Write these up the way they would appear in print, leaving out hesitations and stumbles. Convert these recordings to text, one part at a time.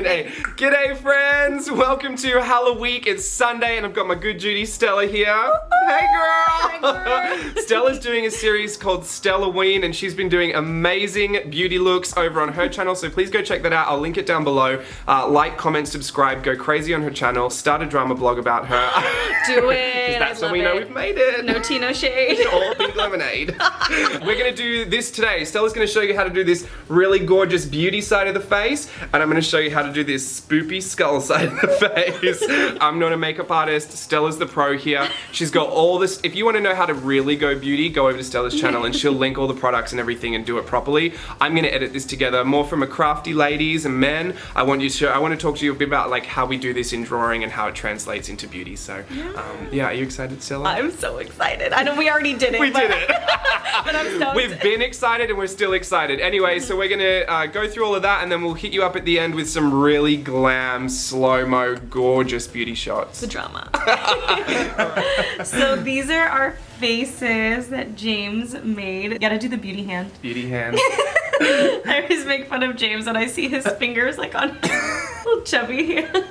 Hey, g'day friends! Welcome to HALLOWEEK. It's Sunday and I've got my good Judy STELLA here. Hey girl! Hi, girl. Stella's doing a series called Stellaween and she's been doing amazing beauty looks over on her channel, so please go check that out. I'll link it down below. Like, comment, subscribe, go crazy on her channel, start a drama blog about her. Do it. That's when we know we've made it. No tea, no shade. All pink lemonade. We're gonna do this today. Stella's gonna show you how to do this really gorgeous beauty side of the face, and I'm gonna show you how to do this spoopy skull side of the face. I'm not a makeup artist. Stella's the pro here. She's got all this. If you want to know how to really go beauty, go over to Stella's channel and she'll link all the products and everything and do it properly. I'm gonna edit this together more from a crafty ladies and men. I want to talk to you a bit about like how we do this in drawing and how it translates into beauty. So yeah, are you excited, Stella? I'm so excited. I know we already did it. We did it. But I'm stoked. We've been excited and we're still excited. Anyway, so we're gonna go through all of that and then we'll hit you up at the end with some really glam, slow-mo, gorgeous beauty shots. The drama. So these are our faces that James made. You gotta do the beauty hand. Beauty hand. I always make fun of James when I see his fingers like on little chubby hands.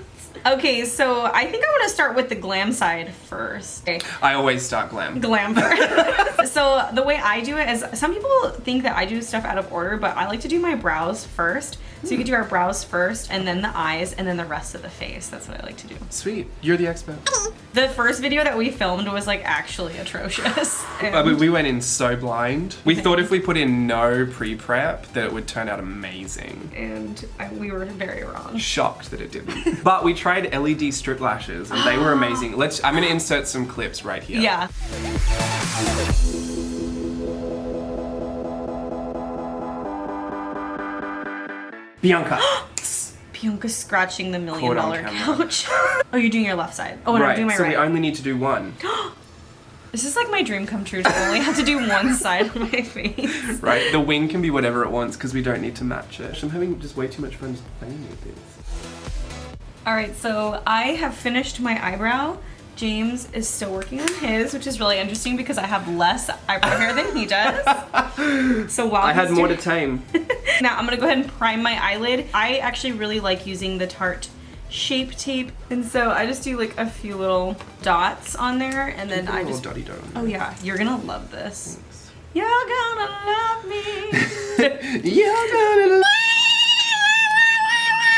Okay, so I think I want to start with the glam side first. Okay. I always start glam. Glam first. So the way I do it is, some people think that I do stuff out of order, but I like to do my brows first. So you could do our brows first, and then the eyes, and then the rest of the face. That's what I like to do. Sweet. You're the expert. The first video that we filmed was like actually atrocious. We went in so blind. We thought if we put in no pre-prep that it would turn out amazing. And we were very wrong. Shocked that it didn't. But we tried LED strip lashes and they were amazing. I'm gonna insert some clips right here. Yeah. Bianca. Bianca's scratching the $1 million Caught on camera. couch. Oh, you're doing your left side. Oh, and I'm Right, doing my so right. we only need to do one. This is like my dream come true to only have to do one side of my face. Right, the wing can be whatever it wants because we don't need to match it. I'm having just way too much fun just playing with this. Alright, so I have finished my eyebrow. James is still working on his, which is really interesting because I have less eyebrow hair than he does. So while I had he's more doing- to tame. Now I'm gonna go ahead and prime my eyelid. I actually really like using the Tarte Shape Tape, and so I just do like a few little dots on there, and then I just. Dotty dot. Oh yeah, you're gonna love this. Thanks. You're gonna love me. You're gonna love.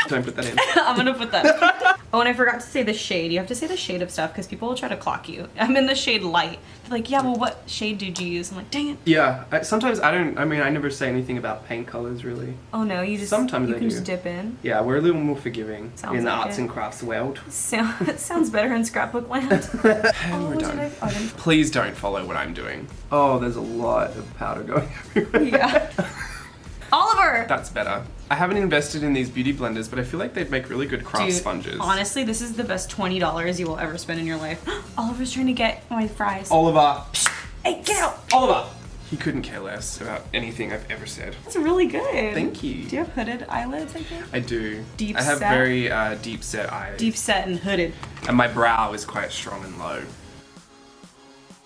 Don't put that in. I'm gonna put that. Oh, and I forgot to say the shade. You have to say the shade of stuff because people will try to clock you. I'm in the shade light. They're like, yeah, well, what shade did you use? I'm like, dang it. Yeah, sometimes I never say anything about paint colors really. Oh no, you just Sometimes you I can do. just dip in. Yeah, we're a little more forgiving Sounds in the like arts it. and crafts world. Sounds better in scrapbook land. And we're did done. I- didn't- Please don't follow what I'm doing. Oh, there's a lot of powder going everywhere. Yeah. Oliver! That's better. I haven't invested in these beauty blenders, but I feel like they'd make really good craft Dude, sponges. honestly, this is the best $20 you will ever spend in your life. Oliver's trying to get my fries. Oliver. Hey, get out! Oliver! He couldn't care less about anything I've ever said. That's really good. Thank you. Do you have hooded eyelids, I think? I do. Deep I have set? very deep set eyes. Deep set and hooded. And my brow is quite strong and low.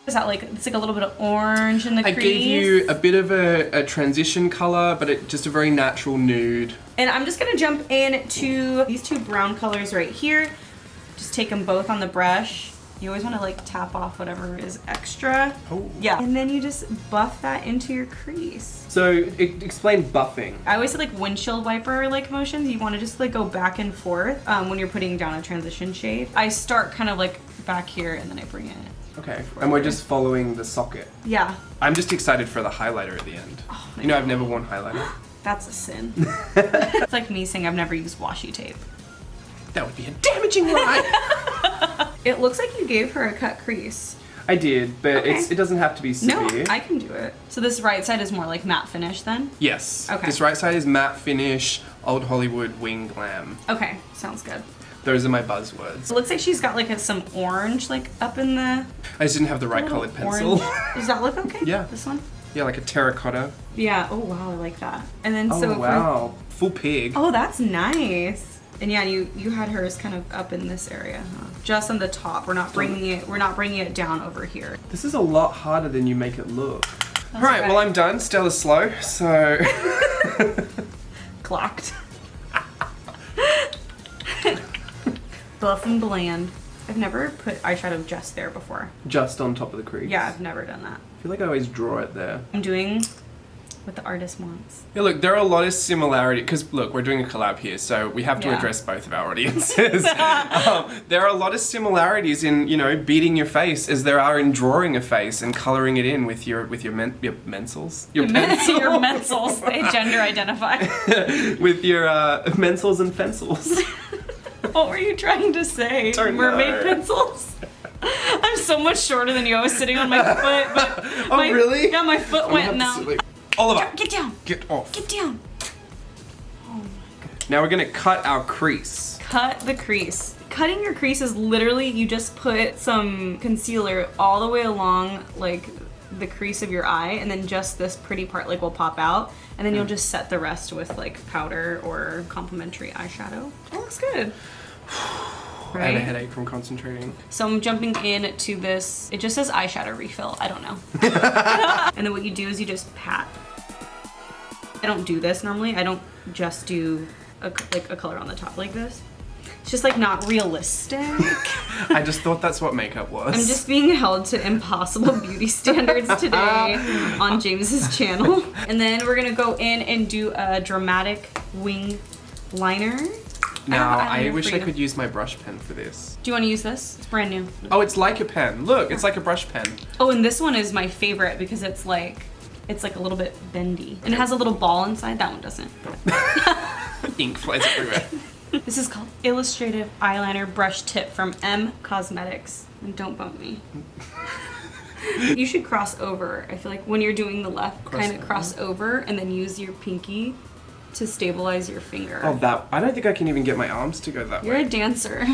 Is that like, it's like a little bit of orange in the I crease? gave you a bit of a transition color, but just a very natural nude. And I'm just gonna jump into these two brown colors right here. Just take them both on the brush. You always wanna like tap off whatever is extra. Oh. Yeah. And then you just buff that into your crease. So, explain buffing. I always say like windshield wiper like motions. You wanna just like go back and forth when you're putting down a transition shade. I start kind of like back here and then I bring it. Okay, and we're just following the socket. Yeah. I'm just excited for the highlighter at the end. Oh, You know, I've never worn highlighter. That's a sin. It's like me saying I've never used washi tape. That would be a damaging lie. It looks like you gave her a cut crease. I did, but Okay. it doesn't have to be No, severe. I can do it. So this right side is more like matte finish then? Yes. Okay. This right side is matte finish, old Hollywood wing glam. Okay, sounds good. Those are my buzzwords. It looks like she's got like some orange like up in the I just didn't have the right colored pencil. orange. Does that look okay? Yeah. This one? Yeah, like a terracotta. Yeah. Oh wow, I like that. And then Oh so if we're- wow, full pig. Oh, that's nice. And yeah, you had hers kind of up in this area, huh? Just on the top. We're not bringing it down over here. This is a lot harder than you make it look. That's Alright, well I'm done. Stella's slow, so... Clocked. buff and bland. I've never put eyeshadow just there before. Just on top of the crease? Yeah, I've never done that. I feel like I always draw it there. I'm doing what the artist wants. Yeah, look, there are a lot of similarities, because look, we're doing a collab here, so we have to address both of our audiences. There are a lot of similarities in, you know, beating your face as there are in drawing a face and coloring it in with your mensels? Your pencil? Your mensels, they gender identify. With your mensels and pencils. What were you trying to say? Mermaid pencils? I'm so much shorter than you. I was sitting on my foot, but really? Yeah, my foot went numb. Oliver, get down. Get off. Get down. Oh my god. Now we're gonna cut our crease. Cut the crease. Cutting your crease is literally you just put some concealer all the way along like the crease of your eye, and then just this pretty part like will pop out, and then you'll just set the rest with like powder or complementary eyeshadow. It looks good. Right? I had a headache from concentrating. So I'm jumping in to this. It just says eyeshadow refill. I don't know. And then what you do is you just pat. I don't do this normally. I don't just do a color on the top like this. It's just like not realistic. I just thought that's what makeup was. I'm just being held to impossible beauty standards today on James's channel. And then we're gonna go in and do a dramatic wing liner. Now, I wish I could use my brush pen for this. Do you want to use this? It's brand new. Oh, it's like a pen. Look, it's like a brush pen. Oh, and this one is my favorite because it's like a little bit bendy. And it has a little ball inside. That one doesn't. Ink flies everywhere. This is called Illustrative Eyeliner Brush Tip from M Cosmetics. And don't bump me. You should cross over. I feel like when you're doing the left, kind of cross over and then use your pinky to stabilize your finger. Oh, that. I don't think I can even get my arms to go that You're way. a dancer.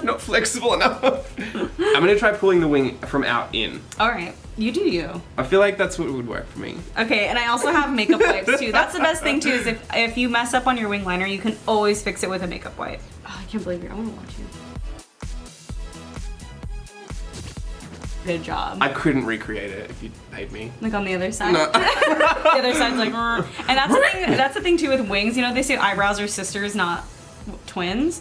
Not flexible enough. I'm gonna try pulling the wing from out in. Alright, you do you. I feel like that's what would work for me. Okay, and I also have makeup wipes too. That's the best thing too, is if you mess up on your wing liner, you can always fix it with a makeup wipe. Oh, I can't believe it. I wanna watch you. Good job. I couldn't recreate it if you paid me. Like on the other side? No. The other side's like, "Rrr." And that's the thing too with wings. You know, they say eyebrows are sisters, not twins.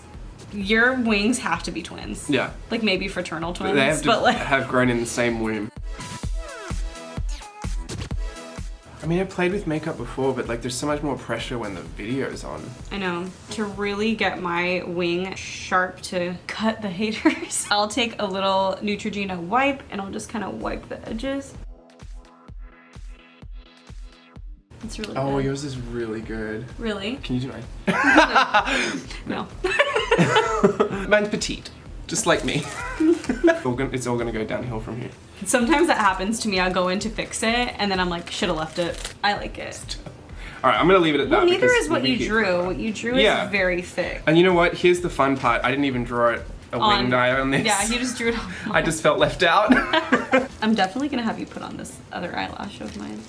Your wings have to be twins. Yeah. Like maybe fraternal twins. They have to but like have grown in the same womb. I mean, I played with makeup before, but like there's so much more pressure when the video's on. I know. To really get my wing sharp to cut the haters, I'll take a little Neutrogena wipe and I'll just kind of wipe the edges. It's really good. Oh, yours is really good. Really? Can you do mine? No. Mine's petite, just like me. It's all gonna go downhill from here. Sometimes that happens to me. I'll go in to fix it and then I'm like, should have left it. I like it. All right, I'm gonna leave it at that. Well, neither because is what you drew. What you drew is very thick. And you know what? Here's the fun part. I didn't even draw it a winged eye on this. Yeah, you just drew it on. I just felt left out. I'm definitely gonna have you put on this other eyelash of mine.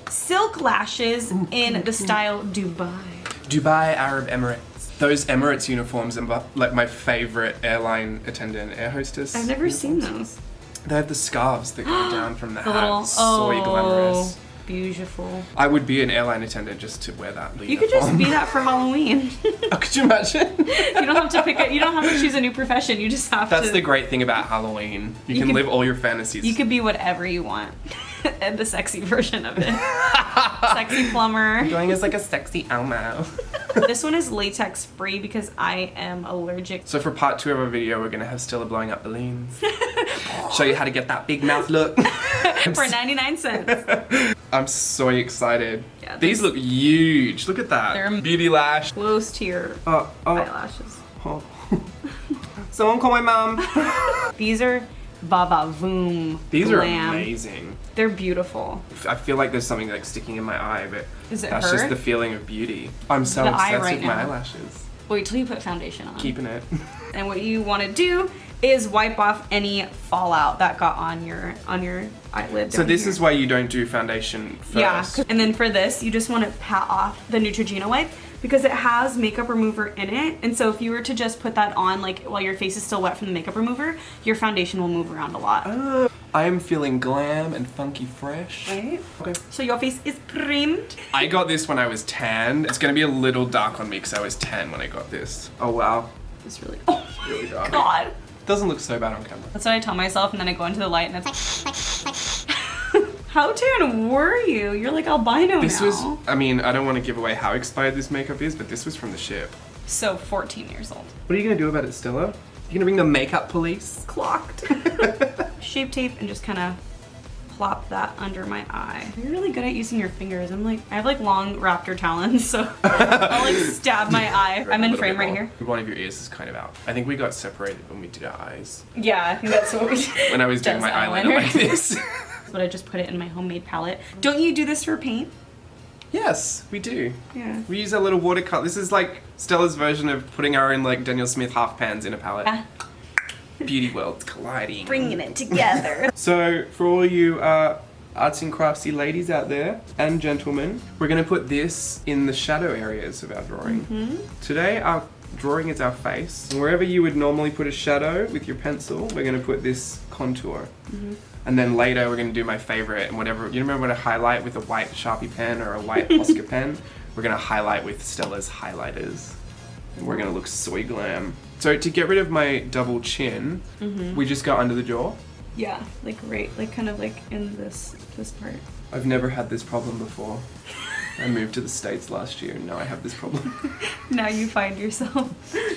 Silk lashes in the style Dubai. Dubai Arab Emirates. Those Emirates uniforms are like my favorite airline attendant, air hostess. I've never seen those. They have the scarves that go down from the hat. Little, So glamorous. Beautiful. I would be an airline attendant just to wear that uniform. You could just be that for Halloween. Oh, could you imagine? You don't have to pick it. You don't have to choose a new profession. You just have to. That's the great thing about Halloween. You can live all your fantasies. You could be whatever you want. And the sexy version of it. Sexy plumber. I'm going as like a sexy Elmo. This one is latex free because I am allergic. So for part 2 of our video, we're gonna have Stella blowing up balloons. Show you how to get that big mouth look. For 99 cents. I'm so excited. Yeah, these look huge. Look at that. They're beauty lash. Close to your eyelashes. Oh. Someone call my mom. These are Baba Voom. These Glam. are amazing. They're beautiful. I feel like there's something like sticking in my eye, but Is it that's hurt? just the feeling of beauty. I'm so The eye obsessed right with my now. eyelashes. Wait till you put foundation on. Keeping it. And what you want to do is wipe off any fallout that got on your eyelid. So this is why you don't do foundation first. Yeah, and then for this, you just want to pat off the Neutrogena wipe because it has makeup remover in it. And so if you were to just put that on like while your face is still wet from the makeup remover, your foundation will move around a lot. I am feeling glam and funky fresh. Right? Okay. So your face is primed. I got this when I was 10. It's gonna be a little dark on me because I was 10 when I got this. Oh wow. It's really, oh my Really dark. god. Doesn't look so bad on camera. That's what I tell myself, and then I go into the light and it's like, how tan were you? You're like albino This now. was, I mean, I don't want to give away how expired this makeup is, but this was from the ship. So 14 years old. What are you gonna do about it, Stella? You gonna bring the makeup police? Clocked. Shape tape and just kind of plop that under my eye. You're really good at using your fingers. I'm like, I have like long raptor talons, so I'll like stab my eye. I'm in frame right here. One of your ears is kind of out. I think we got separated when we did our eyes. Yeah, I think that's what we did. When I was doing my eyeliner like this. But I just put it in my homemade palette. Don't you do this for paint? Yes, we do. Yeah. We use a little watercolor. This is like Stella's version of putting our own like Daniel Smith half pans in a palette. Yeah. Beauty worlds colliding. Bringing it together. So for all you arts and craftsy ladies out there and gentlemen, we're gonna put this in the shadow areas of our drawing. Today our drawing is our face. And wherever you would normally put a shadow with your pencil, we're gonna put this contour. And then later we're gonna do my favorite and whatever. You remember when I highlight with a white Sharpie pen or a white Posca pen? We're gonna highlight with Stella's highlighters. And we're gonna look soy glam. So to get rid of my double chin, we just go under the jaw. Yeah, like right, like kind of like in this part. I've never had this problem before. I moved to the States last year and now I have this problem. Now you find yourself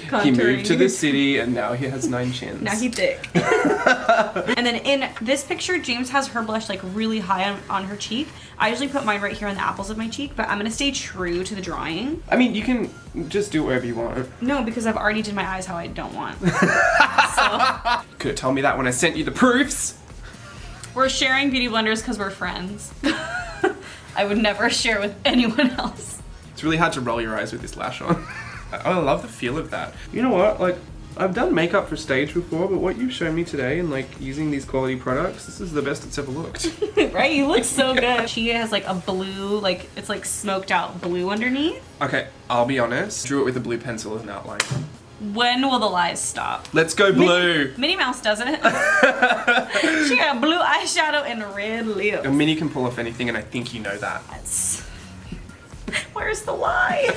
contouring. He moved to the city and now he has 9 chins. Now he's thick. And then in this picture, James has her blush like really high on her cheek. I usually put mine right here on the apples of my cheek, but I'm gonna stay true to the drawing. I mean, you can just do whatever you want. No, because I've already did my eyes how I don't want. So Could have told me that when I sent you the proofs. we're sharing beauty blenders because we're friends. I would never share with anyone else. It's really hard to roll your eyes with this lash on. I love the feel of that. You know what? Like, I've done makeup for stage before, but what you've shown me today and like using these quality products, this is the best it's ever looked. Right? You look so good. She has like a blue, like it's like smoked out blue underneath. Okay, I'll be honest. Drew it with a blue pencil as an outline. When will the lies stop? Let's go blue. Minnie Mouse does it. She got blue eyeshadow and red lips. And Minnie can pull off anything, and I think you know that. Where's the lie?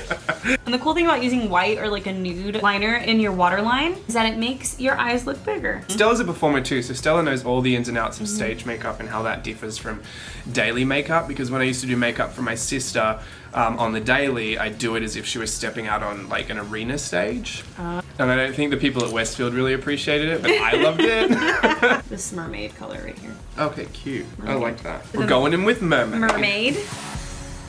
And the cool thing about using white or like a nude liner in your waterline is that it makes your eyes look bigger. Stella's a performer too, so Stella knows all the ins and outs of stage makeup and how that differs from daily makeup, because when I used to do makeup for my sister on the daily, I'd do it as if she was stepping out on like an arena stage. And I don't think the people at Westfield really appreciated it, but I loved it. This mermaid color right here. Okay, cute. I Mermaid. like that. We're going in with mermaid. Mermaid.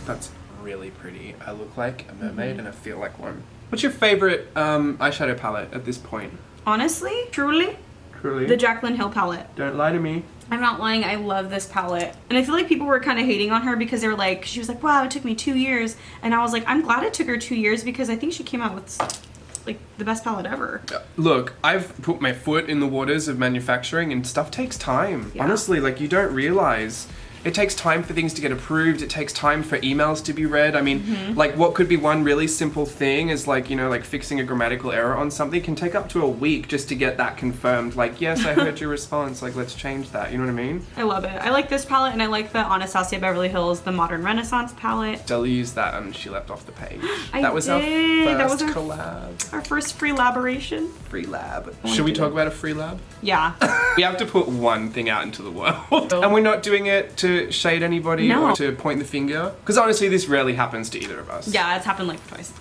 That's really pretty. I look like a mermaid and I feel like one. What's your favorite eyeshadow palette at this point? Honestly, truly, Truly? the Jaclyn Hill palette. Don't lie to me. I'm not lying, I love this palette. And I feel like people were kind of hating on her because they were like, she was like, wow, it took me 2 years. And I was like, I'm glad it took her 2 years because I think she came out with like the best palette ever. Look, I've put my foot in the waters of manufacturing and stuff takes time. Yeah. Honestly, like you don't realize. It takes time for things to get approved. It takes time for emails to be read. I mean, like what could be one really simple thing is like, you know, like fixing a grammatical error on something can take up to a week just to get that confirmed. Like, yes, I heard your response. Like, let's change that. You know what I mean? I love it. I like this palette and I like the Anastasia Beverly Hills, the Modern Renaissance palette. Stella used that and she left off the page. I That was did. our That first was our- collab. Our first free laboration. Free lab. I Should we do talk that. about a free lab? Yeah. We have to put one thing out into the world. And we're not doing it to shade anybody No. or to point the finger. Because honestly, this rarely happens to either of us. Yeah, it's happened like twice.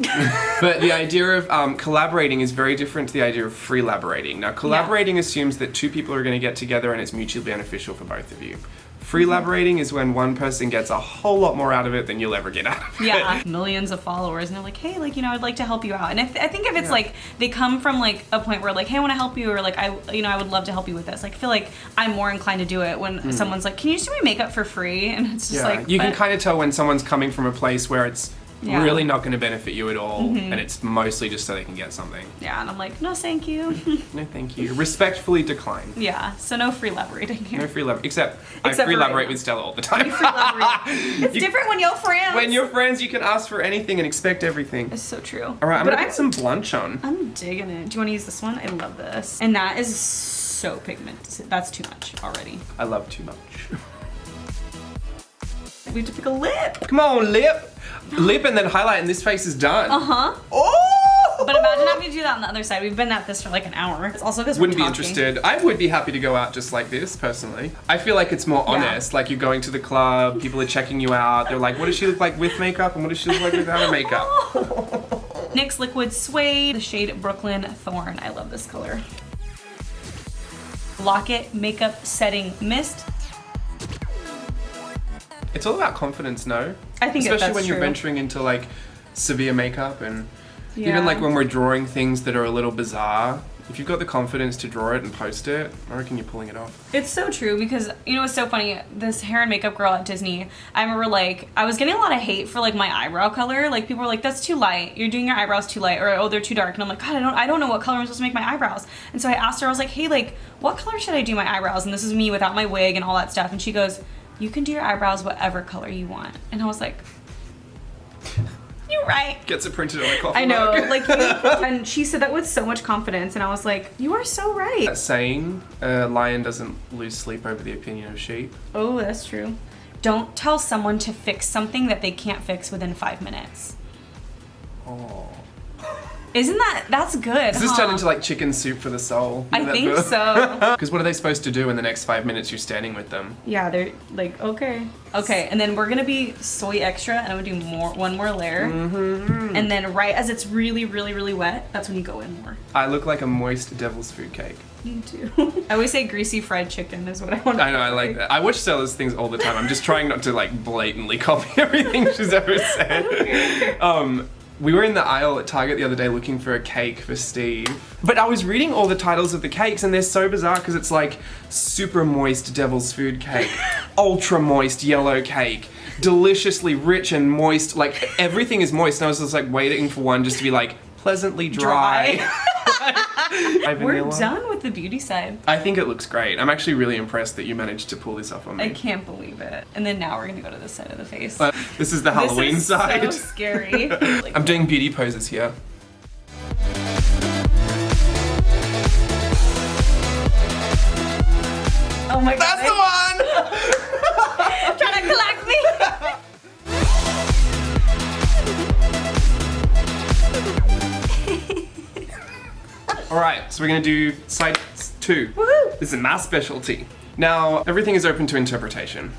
But the idea of collaborating is very different to the idea of free laborating. Now, collaborating assumes that 2 people are going to get together and it's mutually beneficial for both of you. Free laborating is when one person gets a whole lot more out of it than you'll ever get out of it. Yeah, millions of followers, and they're like, hey, like, you know, I'd like to help you out. And I think if it's like they come from like a point where like, hey, I want to help you, or like I would love to help you with this. Like, I feel like I'm more inclined to do it when someone's like, can you just do my makeup for free? And it's just like, you can but- kind of tell when someone's coming from a place where it's Yeah. really not going to benefit you at all, and it's mostly just so they can get something. Yeah, and I'm like, no, thank you. No, thank you. Respectfully decline. Yeah, so no free laborating here. No free lab, except I Except free for right elaborate now. with Stella all the time. Free elaborate. It's different when you're friends. When you're friends, you can ask for anything and expect everything. It's so true. All right, I'm But gonna put some blush on. I'm digging it. Do you want to use this one? I love this. And that is so pigmented. That's too much already. I love too much. We have to pick a lip. Come on, lip. Lip and then highlight and this face is done. Uh-huh. Oh! But imagine having to do that on the other side. We've been at this for like an hour. It's also because Wouldn't be interested. I would be happy to go out just like this, personally. I feel like it's more honest. Like you're going to the club, people are checking you out. They're like, what does she look like with makeup and what does she look like without her makeup? NYX Liquid Suede, the shade Brooklyn Thorn. I love this color. Lock-It Makeup Setting Mist. It's all about confidence, no? I think especially when you're venturing into like severe makeup and even Yeah. like when we're drawing things that are a little bizarre. If you've got the confidence to draw it and post it, I reckon you're pulling it off. It's so true because, you know, it's so funny. This hair and makeup girl at Disney, I remember like, I was getting a lot of hate for like my eyebrow color. Like people were like, that's too light. You're doing your eyebrows too light, or oh, they're too dark. And I'm like, God, I don't know what color I'm supposed to make my eyebrows. And so I asked her, I was like, hey, like, what color should I do my eyebrows? And this is me without my wig and all that stuff. And she goes, you can do your eyebrows whatever color you want. And I was like, you're right. Gets it printed on a coffee I know, mug. like, and she said that with so much confidence, and I was like, you are so right. That saying, a lion doesn't lose sleep over the opinion of sheep. Oh, that's true. Don't tell someone to fix something that they can't fix within 5 minutes. Oh. Isn't that's good, Does this turn into like chicken soup for the soul? I think so. Because what are they supposed to do in the next 5 minutes you're standing with them? Yeah, they're like, okay. Okay, and then we're gonna be soy extra, and I'm gonna do one more layer. Mm-hmm. And then right as it's really, really, really wet, that's when you go in more. I look like a moist devil's food cake. You too. I always say greasy fried chicken is what I want to I know, I like that. I watch Stella's things all the time. I'm just trying not to like blatantly copy everything she's ever said. We were in the aisle at Target the other day looking for a cake for Steve. But I was reading all the titles of the cakes and they're so bizarre because it's like super moist devil's food cake, ultra moist yellow cake, deliciously rich and moist, like everything is moist. And I was just like waiting for one just to be like pleasantly dry. We're done with the beauty side. I think it looks great. I'm actually really impressed that you managed to pull this off on me. I can't believe it. And then now we're gonna go to this side of the face. This is the Halloween this is side. So scary. I'm doing beauty poses here. Oh my god. That's the one! Trying to collect me. Alright, so we're gonna do side 2. Woohoo! This is my specialty. Now, everything is open to interpretation.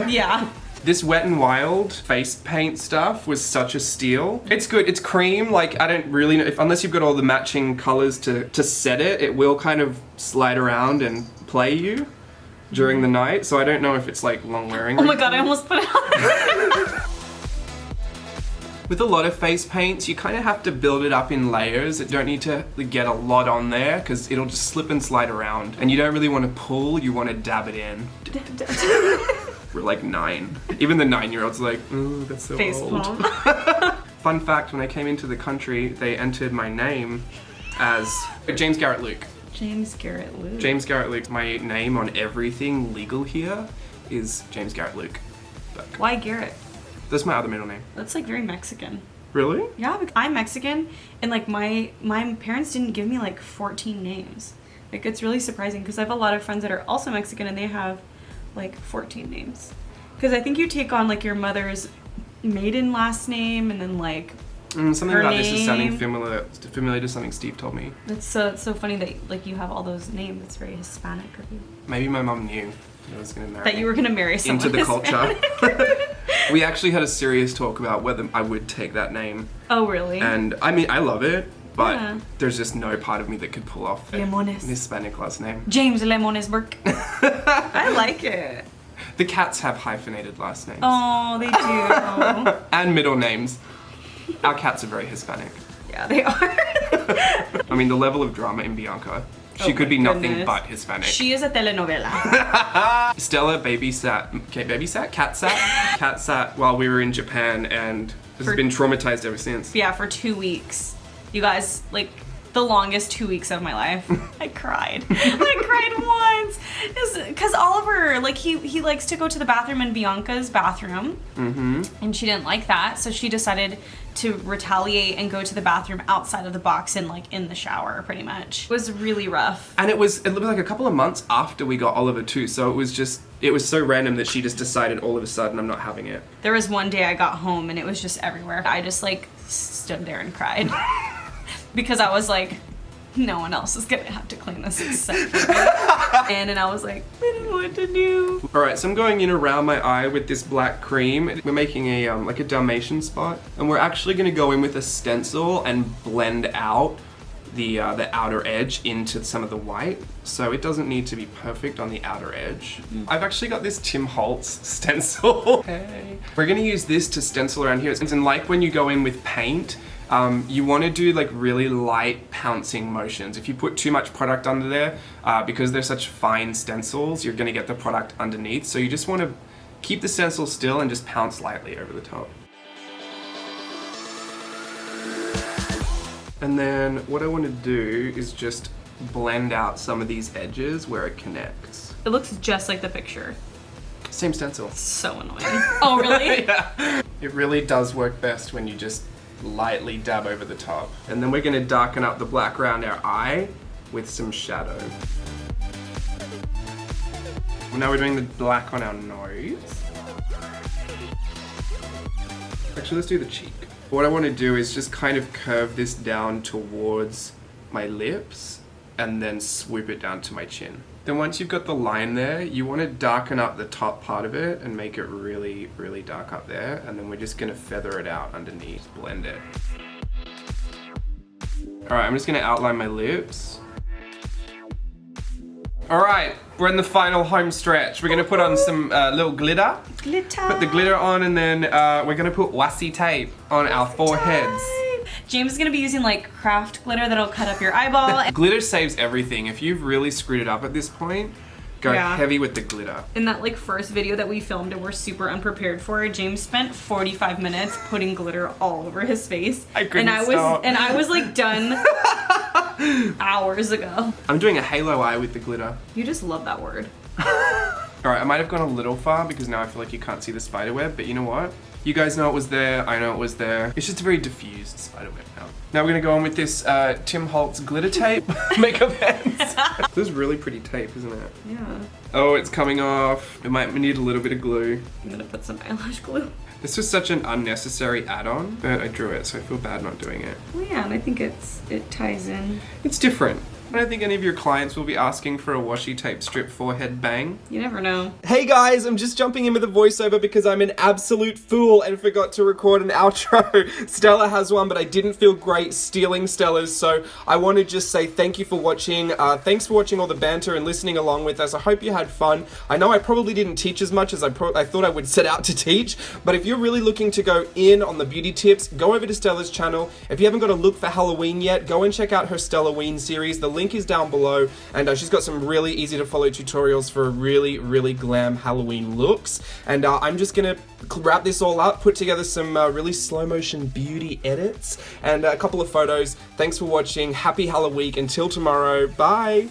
Yeah. This Wet n Wild face paint stuff was such a steal. It's good, it's cream, like I don't really know, unless you've got all the matching colors to set it, it will kind of slide around and play you during the night, so I don't know if it's like long wearing. Oh my god, I almost put it on. With a lot of face paints, you kind of have to build it up in layers. You don't need to get a lot on there because it'll just slip and slide around. And you don't really want to pull, you want to dab it in. We're like 9. Even the 9-year-old's like, ooh, that's so Face old. palm. Fun fact, when I came into the country, they entered my name as James Garrett Luke. James Garrett Luke. James Garrett Luke. My name on everything legal here is James Garrett Luke. But Why Garrett? that's my other middle name. That's like very Mexican. Really? Yeah, because I'm Mexican, and like my parents didn't give me like 14 names. Like it's really surprising because I have a lot of friends that are also Mexican and they have like 14 names. Because I think you take on like your mother's maiden last name and then like Something her about this is sounding name. familiar to something Steve told me. It's so funny that like you have all those names. It's very Hispanic of you. Maybe my mum knew that I was going to marry That you were gonna marry someone into the Hispanic. culture. We actually had a serious talk about whether I would take that name. Oh really? And I mean, I love it, but Yeah. there's just no part of me that could pull off an Lemones. Hispanic last name. James Lemones Burke. I like it. The cats have hyphenated last names. Oh, they do. And middle names. Our cats are very Hispanic. Yeah, they are. I mean, the level of drama in Bianca. She Oh could my be nothing goodness. but Hispanic. She is a telenovela. Stella cat sat while we were in Japan and has been traumatized ever since. Yeah, for 2 weeks. You guys, like, the longest 2 weeks of my life. I cried. I cried once. Because Oliver, like, he likes to go to the bathroom in Bianca's bathroom. Mm-hmm. And she didn't like that, so she decided to retaliate and go to the bathroom outside of the box and, like, in the shower, pretty much. It was really rough. And it was like a couple of months after we got Oliver too, so it was so random that she just decided all of a sudden I'm not having it. There was one day I got home and it was just everywhere. I just, like, stood there and cried. because I was like, no one else is gonna have to clean this except for me. And I was like, I don't know what to do. Alright, so I'm going in around my eye with this black cream. We're making a like a Dalmatian spot, and we're actually gonna go in with a stencil and blend out the outer edge into some of the white, so it doesn't need to be perfect on the outer edge. I've actually got this Tim Holtz stencil. Hey. We're gonna use this to stencil around here. And like when you go in with paint, you want to do like really light pouncing motions. If you put too much product under there, because they're such fine stencils, you're gonna get the product underneath. So you just want to keep the stencil still and just pounce lightly over the top. And then what I want to do is just blend out some of these edges where it connects. It looks just like the picture. Same stencil. So annoying. Oh, really? Yeah. It really does work best when you just lightly dab over the top. And then we're going to darken up the black around our eye with some shadow. Now we're doing the black on our nose. Actually, let's do the cheek. What I want to do is just kind of curve this down towards my lips and then swoop it down to my chin. Then once you've got the line there, you want to darken up the top part of it and make it really, really dark up there. And then we're just going to feather it out underneath, blend it. Alright, I'm just going to outline my lips. Alright, we're in the final home stretch. We're going to put on some little glitter. Glitter. Put the glitter on, and then we're going to put washi tape on our foreheads. James is gonna be using like craft glitter that'll cut up your eyeball. Glitter saves everything. If you've really screwed it up at this point, go heavy with the glitter. In that like first video that we filmed and we're super unprepared for, James spent 45 minutes putting glitter all over his face. I couldn't stop. I was like done hours ago. I'm doing a halo eye with the glitter. You just love that word. Alright, I might have gone a little far because now I feel like you can't see the spider web, but you know what? You guys know it was there, I know it was there. It's just a very diffused spider web now. Now we're gonna go on with this Tim Holtz glitter tape makeup pens. This is really pretty tape, isn't it? Yeah. Oh, it's coming off. It might need a little bit of glue. I'm gonna put some eyelash glue. This was such an unnecessary add-on, but I drew it, so I feel bad not doing it. Well, yeah, and I think it ties in. It's different. I don't think any of your clients will be asking for a washi tape strip forehead bang. You never know. Hey guys, I'm just jumping in with a voiceover because I'm an absolute fool and forgot to record an outro. Stella has one, but I didn't feel great stealing Stella's, so I want to just say thank you for watching. Thanks for watching all the banter and listening along with us. I hope you had fun. I know I probably didn't teach as much as I thought I would set out to teach, but if you're really looking to go in on the beauty tips, go over to Stella's channel. If you haven't got a look for Halloween yet, go and check out her Stellaween series. The link is down below, and she's got some really easy to follow tutorials for really, really glam Halloween looks. And I'm just gonna wrap this all up, put together some really slow motion beauty edits and a couple of photos. Thanks for watching. Happy HALLOWEEK. Until tomorrow. Bye.